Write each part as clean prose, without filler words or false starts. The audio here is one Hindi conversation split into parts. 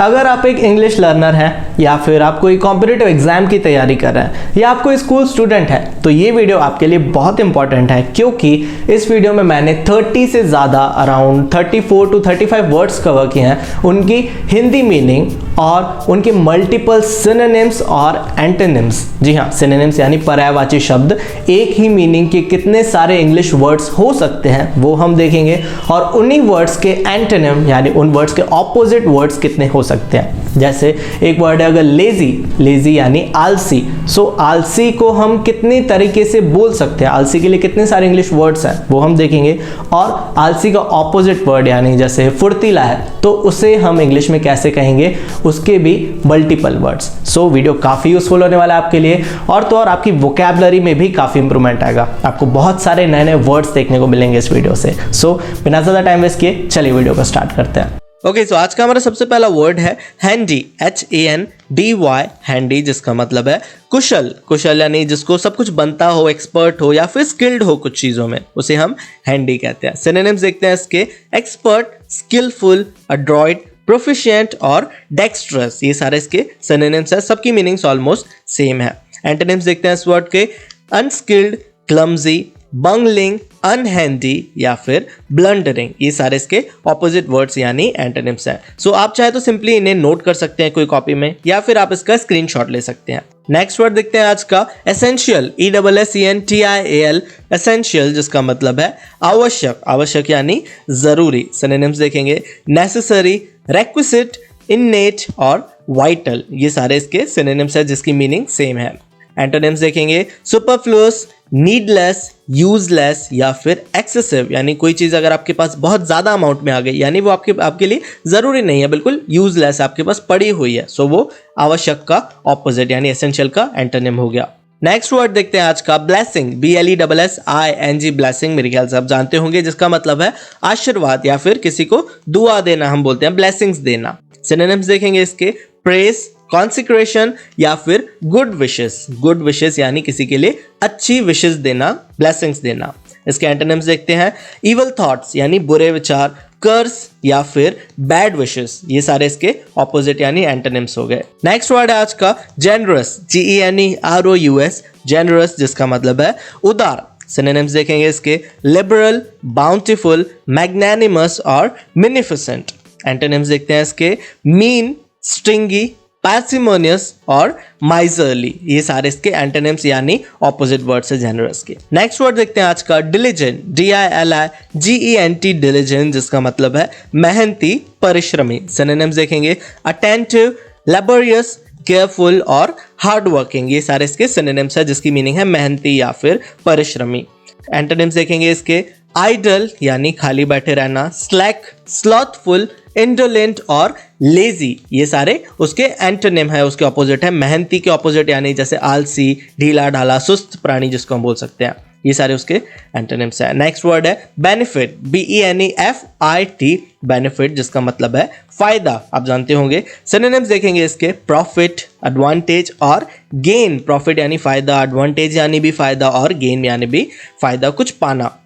अगर आप एक इंग्लिश लर्नर हैं या फिर आप कोई कॉम्पिटिटिव एग्जाम की तैयारी कर रहे हैं या आप कोई स्कूल स्टूडेंट है तो ये वीडियो आपके लिए बहुत इंपॉर्टेंट है, क्योंकि इस वीडियो में मैंने 30 से ज़्यादा अराउंड 34 टू 35 वर्ड्स कवर किए हैं, उनकी हिंदी मीनिंग और उनके मल्टीपल सिनोनिम्स और एंटोनिम्स। जी हाँ, सिनोनिम्स यानी पर्यायवाची शब्द, एक ही मीनिंग के कितने सारे इंग्लिश वर्ड्स हो सकते हैं वो हम देखेंगे, और उन्हीं वर्ड्स के एंटोनिम यानी उन वर्ड्स के ऑपोजिट वर्ड्स कितने हो सकते हैं। जैसे एक वर्ड है अगर लेजी यानी आलसी, सो आलसी को हम कितनी तरीके से बोल सकते हैं, आलसी के लिए कितने सारे इंग्लिश वर्ड्स हैं वो हम देखेंगे। और आलसी का ऑपोजिट वर्ड यानी जैसे फुर्तीला है तो उसे हम इंग्लिश में कैसे कहेंगे, उसके भी मल्टीपल वर्ड्स। सो वीडियो काफ़ी यूजफुल होने वाला है आपके लिए, और तो और आपकी वोकैबुलरी में भी काफ़ी इंप्रूवमेंट आएगा। आपको बहुत सारे नए नए वर्ड्स देखने को मिलेंगे इस वीडियो से। सो बिना ज़्यादा टाइम वेस्ट किए चलिए वीडियो को स्टार्ट करते हैं। ओके, सो आज का हमारा सबसे पहला वर्ड है हैंडी, HANDY, हैंडी, जिसका मतलब है कुशल। कुशल यानी जिसको सब कुछ बनता हो, एक्सपर्ट हो या फिर स्किल्ड हो कुछ चीज़ों में, उसे हम हैंडी कहते हैं। सिनोनिम्स देखते हैं इसके, एक्सपर्ट, स्किलफुल, अड्रॉइट, प्रोफिशिएंट और डेक्स्ट्रस। ये सारे इसके सिनोनिम्स हैं, सबकी मीनिंग्स ऑलमोस्ट सेम है। एंटोनिम्स देखते हैं इस वर्ड के, अनस्किल्ड, क्लमजी, बंगलिंग, अनहैंडी या फिर ब्लंडरिंग। ये सारे इसके ऑपोजिट वर्ड्स यानी एंटोनिम्स हैं। सो आप चाहे तो सिंपली इन्हें नोट कर सकते हैं कोई कॉपी में, या फिर आप इसका स्क्रीनशॉट ले सकते हैं। नेक्स्ट वर्ड देखते हैं आज का, एसेंशियल, ESSENTIAL, एसेंशियल, जिसका मतलब है आवश्यक। आवश्यक यानी जरूरी। सिनोनिम्स देखेंगे, नेसेसरी, रेक्विसिट, इन्नेट और वाइटल। ये सारे इसके सिनोनिम्स है जिसकी मीनिंग सेम है। एंटोनिम्स देखेंगे, सुपरफ्लुअस, नीडलेस, यूजलेस या फिर एक्सेसिव, यानी कोई चीज़ अगर आपके पास बहुत ज़्यादा अमाउंट में आ गई यानी वो आपके लिए ज़रूरी नहीं है, बिल्कुल यूजलेस आपके पास पड़ी हुई है, सो वो आवश्यक का ऑपोजिट यानी एसेंशियल का एंटोनिम हो गया। नेक्स्ट वर्ड देखते हैं आज का, ब्लेसिंग, BLESSING, ब्लेसिंग मेरे ख्याल से आप जानते होंगे, जिसका मतलब है आशीर्वाद या फिर किसी को दुआ देना, हम बोलते हैं ब्लेसिंग्स देना। सिनोनिम्स देखेंगे इसके, प्रेज, कॉन्सिक्रेशन या फिर गुड विशेस। गुड विशेस यानी किसी के लिए अच्छी विशेस देना, ब्लेसिंग्स देना। इसके एंटोनिम्स देखते हैं, इवल थॉट्स यानी बुरे विचार, कर्स या फिर बैड विशेस। ये सारे इसके ऑपोजिट यानी एंटोनिम्स हो गए। नेक्स्ट वर्ड है आज का, जेनरस, GENEROUS, जेनरस, जिसका मतलब है उदार। सिनोनिम्स देखेंगे इसके, लिबरल, बाउंटीफुल, मैग्नानिमस और मिनिफिसेंट। एंटोनिम्स देखते हैं इसके, मीन, स्ट्रिंगी, पार्सिमोनियस और माइजरली। ये सारे इसके एंटोनिम्स यानी ऑपोजिट वर्ड्स है जेनरस के। नेक्स्ट वर्ड देखते हैं आज का, डिलिजेंट, DILIGENT, डिलिजेंट, जिसका मतलब है मेहनती, परिश्रमी। सिनोनिम्स देखेंगे, अटेंटिव, लेबोरियस, केयरफुल और हार्ड वर्किंग। ये सारे इसके सिनोनिम्स है जिसकी मीनिंग है मेहनती या फिर परिश्रमी। एंटोनिम्स देखेंगे इसके, आइडल यानी खाली बैठे रहना, स्लैक, स्लॉथफुल, इंडोलेंट और लेजी। ये सारे उसके एंटोनिम है, उसके ऑपोजिट है। मेहनती के ऑपोजिट यानी जैसे आलसी, ढीला ढाला, सुस्त प्राणी जिसको हम बोल सकते हैं। ये सारे उसके एंटोनिम्स है। नेक्स्ट वर्ड है बेनिफिट, BENEFIT, बेनिफिट, जिसका मतलब है फायदा, आप जानते होंगे। सिनोनिम्स देखेंगे इसके, प्रॉफिट, एडवांटेज और गेन। प्रॉफिट यानी फायदा, एडवांटेज यानी भी फायदा और गेन यानी भी फायदा, कुछ पाना।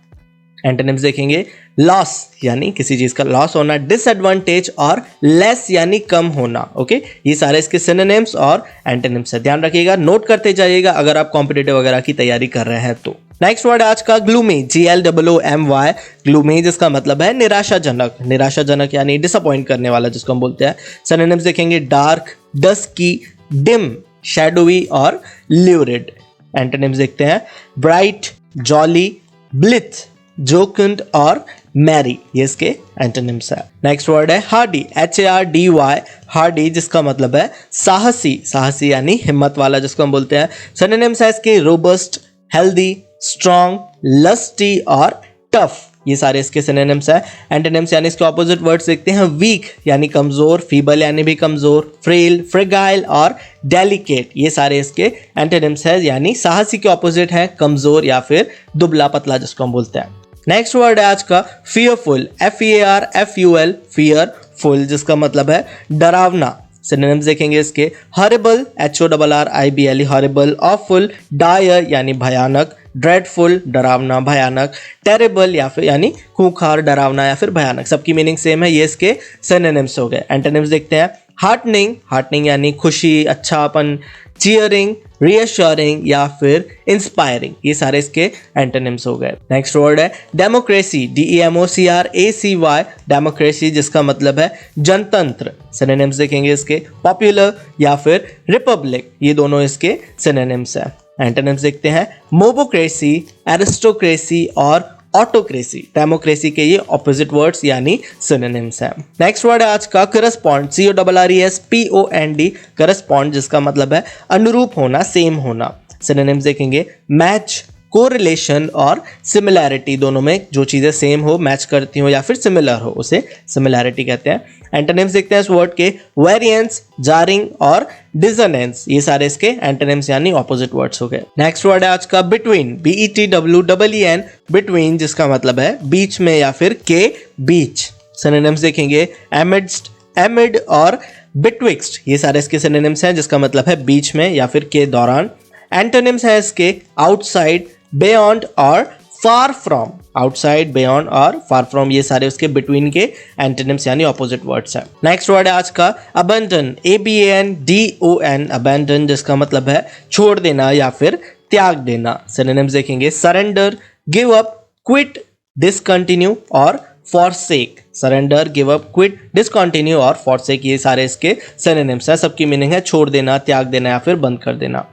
एंटोनिम्स देखेंगे, लॉस यानी किसी चीज का लॉस होना, डिसएडवांटेज और लेस यानी कम होना। ओके, ये सारे इसके सिनोनिम्स और एंटोनिम्स है, ध्यान रखिएगा, नोट करते जाइएगा अगर आप कॉम्पिटिटिव वगैरह की तैयारी कर रहे हैं तो। नेक्स्ट वर्ड आज का, ग्लूमी, GLOOMY, ग्लूमी, जिसका मतलब है निराशाजनक। निराशाजनक यानी डिसअपॉइंट करने वाला जिसको हम बोलते हैं। सिनोनिम्स देखेंगे, डार्क, डस्की, डिम, शैडोवी और ल्यूरिड। एंटोनिम्स देखते हैं, ब्राइट, जॉली, ब्लिथ, जोकंड और मैरी। ये इसके एंटोनिम्स है। नेक्स्ट वर्ड है हार्डी, HARDY, हार्डी, जिसका मतलब है साहसी। साहसी यानी हिम्मत वाला जिसको हम बोलते हैं। सिनोनिम्स है इसके, रोबस्ट, हेल्दी, स्ट्रॉन्ग, लस्टी और टफ। ये सारे इसके सिनोनिम्स है। एंटोनिम्स यानी इसके ऑपोजिट वर्ड्स देखते हैं, वीक यानी कमजोर, फीबल यानी भी कमजोर, फ्रेल, फ्रेगाइल और डेलिकेट। ये सारे इसके एंटोनिम्स है यानी साहसी के ऑपोजिट है कमजोर या फिर दुबला पतला जिसको हम बोलते हैं। नेक्स्ट वर्ड है आज का, फियरफुल, FEARFUL, फियरफुल, जिसका मतलब है डरावना। सिनोनिम्स देखेंगे इसके, horrible, HORRIBLE, horrible, awful, dire यानी भयानक, ड्रेडफुल, डरावना, भयानक, टेरेबल या फिर यानी खूंखार, डरावना या फिर भयानक। सबकी मीनिंग सेम है, ये इसके सिनोनिम्स हो गए। एंटोनिम्स देखते हैं, हार्टनिंग, हार्टनिंग यानी खुशी, अच्छापन, चीयरिंग, रीअश्योरिंग या फिर इंस्पायरिंग, ये सारे इसके एंटोनिम्स हो गए। नेक्स्ट वर्ड है डेमोक्रेसी, DEMOCRACY, डेमोक्रेसी जिसका मतलब है जनतंत्र। सिनोनिम्स देखेंगे इसके, पॉपुलर या फिर रिपब्लिक, ये दोनों इसके सिनोनिम्स है। एंटोनिम्स देखते हैं, मोबोक्रेसी, एरिस्टोक्रेसी और ऑटोक्रेसी। डेमोक्रेसी के ये ऑपोजिट वर्ड्स यानी सिनोनिम्स हैं। नेक्स्ट वर्ड है आज का करस्पॉन्ड, CORRESPOND, करस्पॉन्ड जिसका मतलब है अनुरूप होना, सेम होना। सिनोनिम्स देखेंगे, मैच, कोरिलेशन और सिमिलैरिटी, दोनों में जो चीज़ें सेम हो, मैच करती हो या फिर सिमिलर हो उसे सिमिलैरिटी कहते हैं। एंटोनिम्स देखते हैं इस वर्ड के, वेरिएंस, जारिंग और डिसोनेंस, ये सारे इसके एंटोनिम्स यानी ऑपोजिट वर्ड्स हो गए। नेक्स्ट वर्ड है आज का बिटवीन, BETWEEN, बिटवीन जिसका मतलब है बीच में या फिर के बीच। सिनोनिम्स देखेंगे, एमिडस्ट, एमिड और बिटविक्स्ट, ये सारे इसके सिनोनिम्स हैं जिसका मतलब है बीच में या फिर के दौरान। एंटोनिम्स है इसके, आउटसाइड, बियॉन्ड और फार फ्रॉम। आउटसाइड, बियॉन्ड और फार फ्रॉम, ये सारे उसके बिटवीन के एंटोनिम्स यानी ऑपोजिट वर्ड्स हैं। नेक्स्ट वर्ड है आज का अबंडन, ABANDON, अबंडन जिसका मतलब है छोड़ देना या फिर त्याग देना। सिनोनिम्स देखेंगे, surrender, give up, quit, discontinue और forsake. Surrender, give up, quit, discontinue और फॉरसेक, ये सारे इसके सिनोनिम्स हैं। सबकी मीनिंग है छोड़ देना, त्याग देना या फिर बंद कर देना।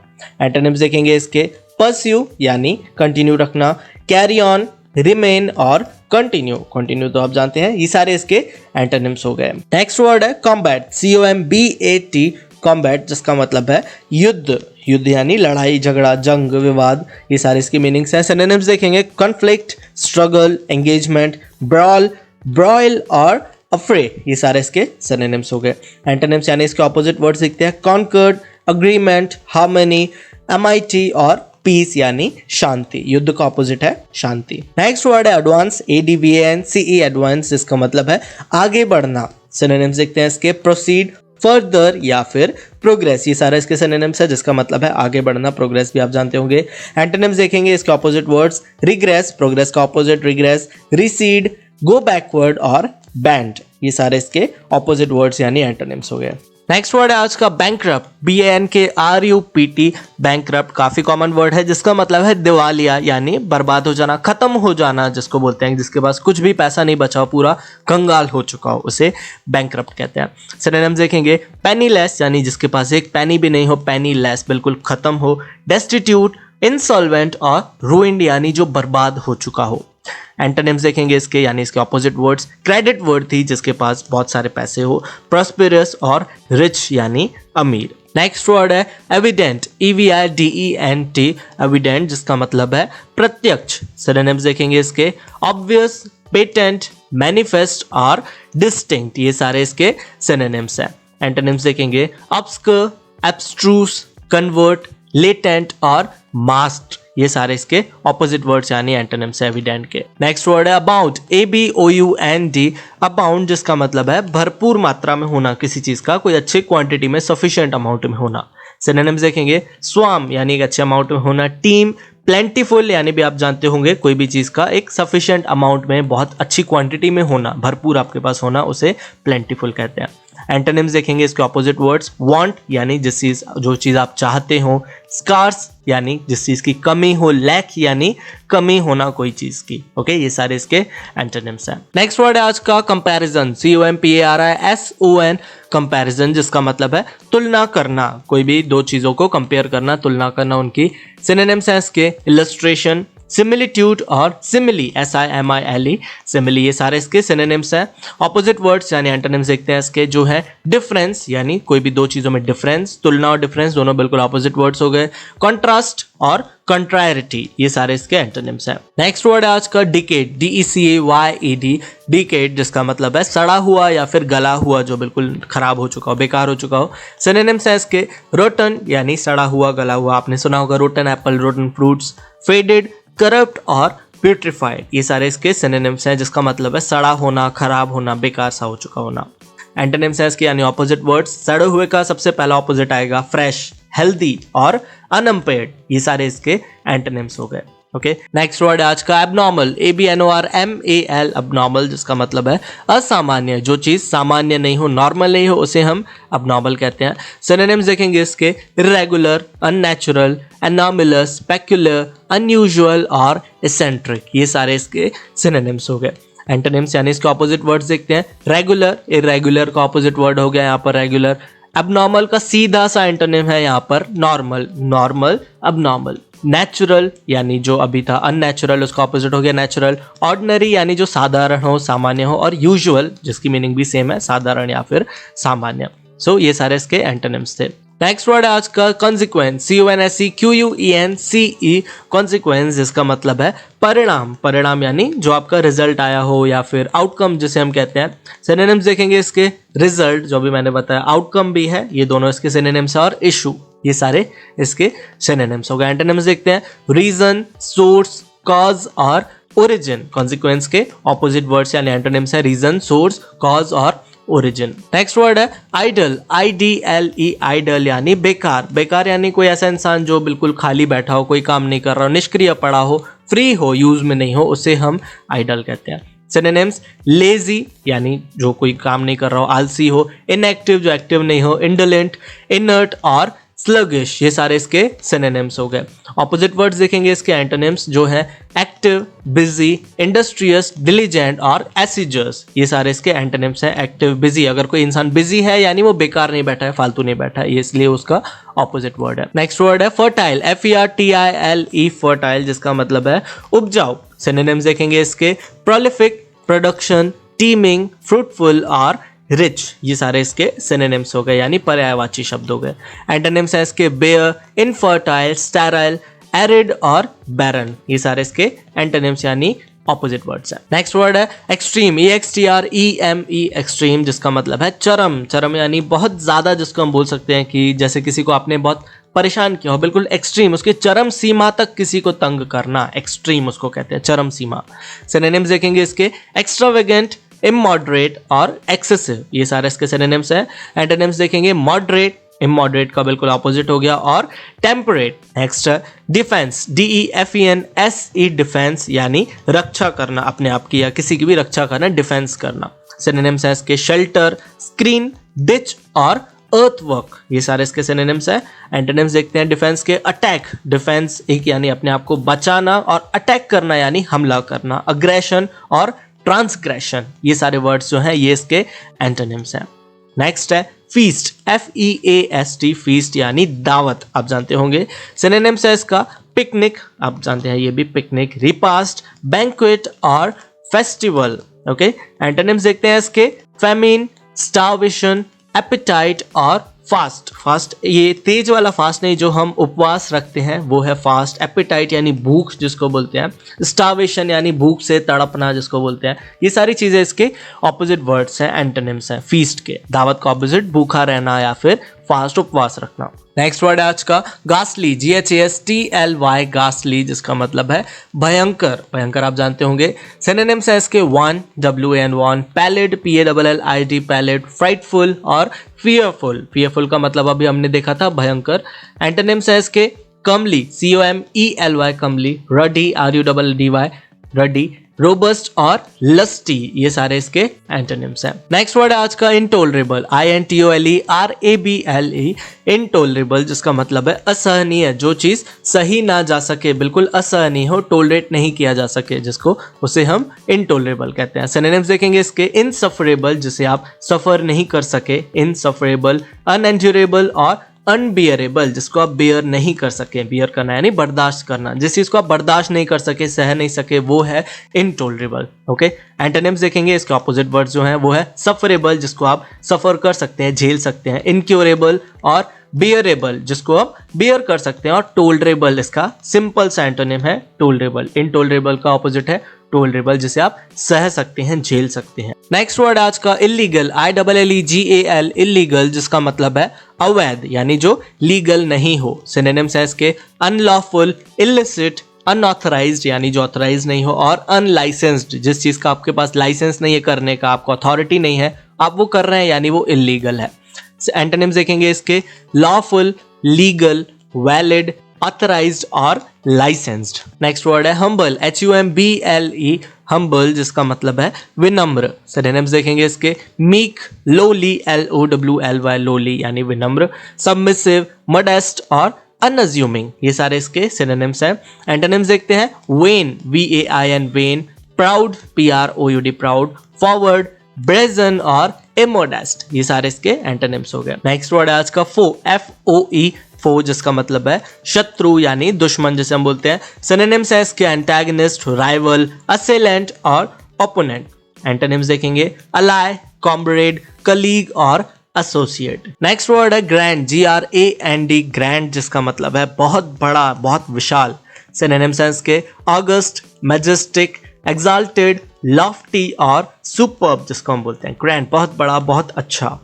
एंटोनिम्स देखेंगे इसके, परस्यू यानी कंटिन्यू रखना, कैरी ऑन, रिमेन और कंटिन्यू, कंटिन्यू तो आप जानते हैं, ये सारे इसके एंटोनिम्स हो गए। नेक्स्ट वर्ड है कॉम्बैट, COMBAT, कॉम्बैट जिसका मतलब है युद्ध, युद्ध यानी लड़ाई, झगड़ा, जंग, विवाद, ये सारे इसकी मीनिंग्स हैं। सिनोनिम्स देखेंगे, conflict, struggle, engagement, brawl, broil और अफ्रे, ये सारे इसके सिनोनिम्स हो गए। एंटोनिम्स यानी इसके ऑपोजिट वर्ड्स दिखते हैं, कॉन्कर्ड, अग्रीमेंट, हार्मनी, एमिटी और पीस यानी शांति। युद्ध का ऑपोजिट है शांति। नेक्स्ट वर्ड है एडवांस, ADVANCE, एडवांस जिसका मतलब है आगे बढ़ना। सिनोनिम्स देखते हैं इसके, प्रोसीड, फर्दर या फिर प्रोग्रेस, ये सारा इसके सिनोनिम्स है जिसका मतलब है आगे बढ़ना। प्रोग्रेस भी आप जानते होंगे। एंटोनिम्स देखेंगे इसके ऑपोजिट वर्ड्स, रिग्रेस, प्रोग्रेस का opposite regress, recede, go backward और बैंड, ये सारे इसके ऑपोजिट वर्ड्स यानी एंटोनिम्स हो गए। नेक्स्ट वर्ड है आज का बैंकरप्ट, BANKRUPT, बैंकरप्ट काफी कॉमन वर्ड है जिसका मतलब है दिवालिया यानी बर्बाद हो जाना, खत्म हो जाना जिसको बोलते हैं, जिसके पास कुछ भी पैसा नहीं बचा हो, पूरा कंगाल हो चुका हो, उसे बैंकरप्ट कहते हैं। सिनोनिम्स देखेंगे, पेनीलेस यानी जिसके पास एक पेनी भी नहीं हो, पेनीलेस बिल्कुल खत्म हो, डेस्टिट्यूट, इंसॉल्वेंट और रूइंड यानी जो बर्बाद हो चुका हो। एंटोनिम्स देखेंगे इसके यानी इसके ऑपोजिट वर्ड्स, क्रेडिट वर्ड थी जिसके पास बहुत सारे पैसे हो, प्रॉस्पेरस और रिच यानी अमीर। नेक्स्ट वर्ड है एविडेंट, EVIDENT, एविडेंट जिसका मतलब है प्रत्यक्ष। सिनोनिम्स देखेंगे इसके, ऑब्वियस, पेटेंट, मैनिफेस्ट और डिस्टिंक्ट, ये सारे इसके सिनोनिम्स हैं। एंटोनिम्स देखेंगे, ऑब्स्क्योर, एब्स्ट्रूस, कन्वर्ट, लेटेंट और मास्क्ड, ये सारे इसके ऑपोजिट वर्ड्स यानी एंटोनिम्स है एविडेंट के। नेक्स्ट वर्ड है अबाउंड, ABOUND, अबाउंड जिसका मतलब है भरपूर मात्रा में होना किसी चीज का, कोई अच्छी क्वांटिटी में, सफिशिएंट अमाउंट में होना। सिनोनिम्स देखेंगे, स्वाम यानी एक अच्छे अमाउंट में होना, टीम, प्लेंटीफुल यानी भी आप जानते होंगे कोई भी चीज का एक सफिशिएंट अमाउंट में, बहुत अच्छी क्वांटिटी में होना, भरपूर आपके पास होना, उसे प्लेंटीफुल कहते हैं। एंटोनिम्स देखेंगे इसके ऑपोजिट वर्ड्स, वांट यानी जिस चीज, जो चीज आप चाहते हो, स्कार्स यानी जिस चीज की कमी हो, लैक यानी कमी होना कोई चीज की। ओके, ये सारे इसके एंटोनिम्स हैं। नेक्स्ट वर्ड है आज का कंपैरिजन, COMPARISON, कंपैरिजन जिसका मतलब है तुलना करना, कोई भी दो चीजों को कंपेयर करना, तुलना करना उनकी। सिनोनिम्स हैं इसके, इलस्ट्रेशन, सिमिलिट्यूड और सिमिली, SIMILE, सिमिली, ये सारे इसके सिनोनिम्स हैं। ऑपोजिट वर्ड्स यानी एंटोनिम्स देखते हैं इसके, जो है डिफरेंस यानी कोई भी दो चीजों में डिफरेंस, तुलना और डिफरेंस दोनों बिल्कुल ऑपोजिट वर्ड्स हो गए। कॉन्ट्रास्ट और कंट्रायरिटी, ये सारे इसके एंटोनिम्स हैं। नेक्स्ट वर्ड है आज का डिकेड, DECAYED, डिकेड जिसका मतलब है सड़ा हुआ या फिर गला हुआ, जो बिल्कुल खराब हो चुका हो, बेकार हो चुका हो। सिनोनिम्स है इसके, रोटन यानी सड़ा हुआ, गला हुआ, आपने सुना होगा rotten Apple, rotten fruits, faded, corrupt और प्यूट्रिफाइड, ये सारे इसके सिनोनिम्स हैं जिसका मतलब है सड़ा होना, खराब होना, बेकार सा हो चुका होना। एंटोनिम्स है इसके यानी ऑपोजिट वर्ड्स, सड़े हुए का सबसे पहला ऑपोजिट आएगा फ्रेश, हेल्दी और अनअम्पेयर्ड, ये सारे इसके एंटोनिम्स हो गए। ओके, नेक्स्ट वर्ड है आज का एबनॉर्मल, ABNORMAL, एबनॉर्मल जिसका मतलब है असामान्य, जो चीज सामान्य नहीं हो, नॉर्मल नहीं हो, उसे हम एबनॉर्मल कहते हैं। सिनोनिम्स देखेंगे इसके, इर्रेगुलर, अननेचुरल, एनॉर्मलस, पेक्युलर, अनयूजुअल और एसेंट्रिक, ये सारे इसके सिनोनिम्स हो गए। एंटोनिम्स यानी इसके ऑपोजिट वर्ड्स देखते हैं। रेगुलर, इर्रेगुलर का ऑपोजिट वर्ड हो गया यहाँ पर रेगुलर। एबनॉर्मल का सीधा सा एंटोनिम है यहाँ पर नॉर्मल, नॉर्मल, एबनॉर्मल। नेचुरल यानी जो अभी था अननेचुरल, उसका ऑपोजिट हो गया नेचुरल। ऑर्डिनरी यानी जो साधारण हो, सामान्य हो, और यूजुअल जिसकी मीनिंग भी सेम है, साधारण या फिर सामान्य। सो ये सारे इसके एंटोनिम्स थे। नेक्स्ट वर्ड है आज का कॉन्सिक्वेंस, CONSEQUENCE, कॉन्सिक्वेंस जिसका मतलब है परिणाम। परिणाम यानी जो आपका रिजल्ट आया हो या फिर आउटकम जिसे हम कहते हैं। सिनोनिम्स देखेंगे इसके, रिजल्ट जो भी मैंने बताया, आउटकम भी है, ये दोनों इसके सिनोनिम्स है, और इशू, ये सारे इसके सिनोनिम्स हो गए। एंटोनिम्स देखते हैं, रीजन, सोर्स, कॉज और ओरिजिन। कॉन्सिक्वेंस के ऑपोजिट वर्ड्स यानी एंटोनिम्स है रीजन, सोर्स, कॉज और ओरिजिन। नेक्स्ट वर्ड है आइडल, IDLE, आइडल यानी बेकार। बेकार यानी कोई ऐसा इंसान जो बिल्कुल खाली बैठा हो, कोई काम नहीं कर रहा हो, निष्क्रिय पड़ा हो, फ्री हो, यूज में नहीं हो, उसे हम आइडल कहते हैं। सिनोनिम्स, लेजी यानी जो कोई काम नहीं कर रहा हो, आलसी हो, इनएक्टिव जो एक्टिव नहीं हो, इंडोलेंट, इनर्ट और स्लगिश, ये सारे इसके सिनोनिम्स हो गए। ऑपोजिट वर्ड्स देखेंगे इसके एंटोनिम्स जो है एक्टिव, बिजी, इंडस्ट्रियस, डिलीजेंट और एसिजस, ये सारे इसके एंटोनिम्स हैं। एक्टिव, बिजी, अगर कोई इंसान बिजी है यानी वो बेकार नहीं बैठा है, फालतू नहीं बैठा है, ये इसलिए उसका ऑपोजिट वर्ड है। नेक्स्ट वर्ड है फर्टाइल, FERTILE, फर्टाइल जिसका मतलब है उपजाऊ। सिनोनिम्स देखेंगे इसके, प्रोलिफिक, प्रोडक्शन, टीमिंग, फ्रूटफुल और रिच, ये सारे इसके सिनोनिम्स हो गए यानी पर्यायवाची शब्द हो गए। एंटोनिम्स है इसके, बेयर, इनफर्टाइल, स्टेराइल, एरिड और बैरन, ये सारे इसके एंटोनिम्स यानी ऑपोजिट वर्ड्स है। नेक्स्ट वर्ड है एक्सट्रीम, EXTREME, एक्सट्रीम जिसका मतलब है चरम। चरम यानी बहुत ज्यादा, जिसको हम बोल सकते हैं कि जैसे किसी को आपने बहुत परेशान किया हो, बिल्कुल एक्सट्रीम, उसकी चरम सीमा तक किसी को तंग करना, एक्सट्रीम उसको कहते हैं, चरम सीमा। सिनोनिम्स देखेंगे इसके, एक्स्ट्रावेगेंट, इमॉडरेट और एक्सेसिव, ये सारे इसके सिनोनिम्स हैं। एंटोनिम्स देखेंगे, मॉडरेट, इमॉडरेट का बिल्कुल ऑपोजिट हो गया, और temperate. Next defence, DEFENSE, defence यानी रक्षा करना, अपने आप की या किसी की भी रक्षा करना, डिफेंस करना। सिनोनिम्स है इसके, शेल्टर, स्क्रीन, डिच और अर्थवर्क, ये सारे इसके सिनोनिम्स है। एंटोनिम्स देखते हैं डिफेंस के, अटैक, डिफेंस एक यानी अपने आप को बचाना, और अटैक करना यानी हमला करना, अग्रेशन और ट्रांसग्रेशन, ये सारे वर्ड्स जो हैं ये इसके एंटोनिम्स हैं। नेक्स्ट है फीस्ट, FEAST, फीस्ट यानी दावत, आप जानते होंगे। सिनोनिम्स है इसका, पिकनिक, आप जानते हैं ये भी, पिकनिक, रिपास्ट, बैंक्वेट और फेस्टिवल। ओके, एंटोनिम्स देखते हैं इसके, फेमिन, स्टार्वेशन, एपेटाइट और फास्ट। फास्ट ये तेज वाला फास्ट नहीं, जो हम उपवास रखते हैं वो है फास्ट। एपेटाइट यानी भूख जिसको बोलते हैं। स्टार्वेशन यानी भूख से तड़पना जिसको बोलते हैं। ये सारी चीजें इसके ऑपोजिट वर्ड्स हैं, एंटोनिम्स हैं फीस्ट के। दावत का ऑपोजिट भूखा रहना या फिर फास्ट, उपवास रखना। नेक्स्ट वर्ड है आज का गास्ली, GHASTLY, गास्ली जिसका मतलब है भयंकर। भयंकर आप जानते होंगे। सिनोनिम्स है इसके, one, WAN, pallid, PALLID, pallid, frightful और फियरफुल। फियरफुल का मतलब अभी हमने देखा था भयंकर। एंटोनिम्स है इसके, कमली, COMELY, कमली, रडी, RUDDY, रडी, रोबस्ट और लस्टी, ये सारे इसके एंटोनिम्स हैं। नेक्स्ट वर्ड है आज का इंटॉलरेबल, INTOLERABLE, इंटॉलरेबल जिसका मतलब है असहनीय, जो चीज सही ना जा सके, बिल्कुल असहनीय हो, टॉलरेट नहीं किया जा सके जिसको, उसे हम इंटॉलरेबल कहते हैं। सिनोनिम्स देखेंगे इसके, इनसफरेबल जिसे आप सफर नहीं कर सके, इनसफरेबल, अनएंड्यूरेबल और अनबियरेबल जिसको आप बेयर नहीं कर सके। बियर करना यानी बर्दाश्त करना, जिस चीज को आप बर्दाश्त नहीं कर सके, सह नहीं सके, वो है इनटॉलरेबल। ओके, एंटोनिम्स देखेंगे इसके ऑपोजिट वर्ड्स जो हैं वो है सफरेबल, जिसको आप सफर कर सकते हैं, झेल सकते हैं, इनक्योरेबल और बियरेबल जिसको आप बियर कर सकते हैं, और टोलरेबल इसका सिंपल सा एंटोनिम है, टोलरेबल। इनटॉलरेबल का ऑपोजिट है टोलरेबल, जिसे आप सह सकते हैं, झेल सकते हैं। नेक्स्ट वर्ड आज का इलीगल, ILLEGAL, इलीगल जिसका मतलब है अवैध, यानी जो लीगल नहीं हो। सिनोनिम्स है इसके, अनलॉफुल, इलिसिट, अनऑथराइज्ड यानी जो ऑथराइज नहीं हो, और अनलाइसेंस्ड, जिस चीज का आपके पास लाइसेंस नहीं है करने का, आपको अथॉरिटी नहीं है, आप वो कर रहे हैं यानी वो इलीगल है। एंटोनिम्स देखेंगे इसके, लॉफुल, लीगल, वैलिड, ऑथराइज्ड और लाइसेंस्ड। नेक्स्ट वर्ड है हम्बल, HUMBLE, हम्बल जिसका मतलब है विनम्र। सिनोनिम्स देखेंगे इसके, मीक, लोली, LOWLY, लोली यानी विनम्र, सबमिसिव, मोडेस्ट और अनअज्यूमिंग, ये सारे इसके सिनोनिम्स हैं। एंटोनिम्स देखते हैं, when, VAIN, when, proud, PROUD, proud, forward, brazen और इमोडेस्ट, ये सारे इसके एंटोनिम्स हो गए। नेक्स्ट वर्ड है आज का फो, FOE, फो जिसका मतलब है शत्रु यानी दुश्मन जिसे हम बोलते हैं। सिनोनिम्स है इसके एंटागनिस्ट, राइवल, असेलेंट और ओपोनेंट। एंटोनिम्स देखेंगे, अलाय, कॉम्रेड, कलीग और एसोसिएट। नेक्स्ट वर्ड है ग्रैंड, GRAND, ग्रैंड जिसका मतलब है बहुत बड़ा, बहुत विशाल। सिनोनिम्स है इसके ऑगस्ट, मैजेस्टिक, एक्साल्टेड, लॉफ्टी और सुपर्ब जिसको हम बोलते हैं ग्रैंड, बहुत बड़ा, बहुत अच्छा।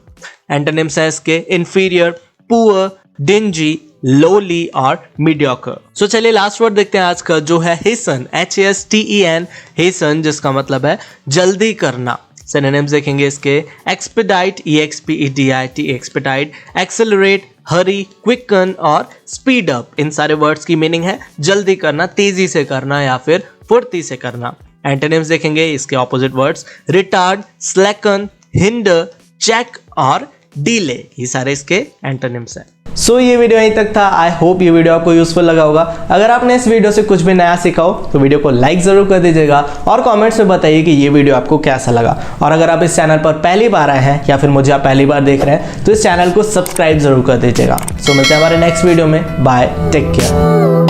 एंटोनिम्स है इसके इंफीरियर, पुअर, डिंजी, लोली और मीडियोकर। सो चलिए लास्ट वर्ड देखते हैं आज का, जो है हेसन, HASTEN, हेसन जिसका मतलब है जल्दी करना। सिनोनिम्स देखेंगे इसके, एक्सपेडाइट, EXPEDIT, एक्सपेडाइट, एक्सेलरेट, हरी, क्विकन और स्पीड अप। इन सारे वर्ड्स की मीनिंग है जल्दी करना, तेजी से करना या फिर फुर्ती से करना। एंटोनिम्स देखेंगे इसके opposite words, retard, slacken, hinder, check और डीले, ये सारे इसके एंटोनिम्स हैं। सो ये वीडियो यहीं तक था। आई होप ये वीडियो आपको यूजफुल लगा होगा। अगर आपने इस वीडियो से कुछ भी नया सीखा हो तो वीडियो को लाइक जरूर कर दीजिएगा और कमेंट्स में बताइए कि ये वीडियो आपको कैसा लगा। और अगर आप इस चैनल पर पहली बार आए हैं या फिर मुझे आप पहली बार देख रहे हैं तो इस चैनल को सब्सक्राइब जरूर कर दीजिएगा। सो मिलते हैं हमारे नेक्स्ट वीडियो में। Bye, take care.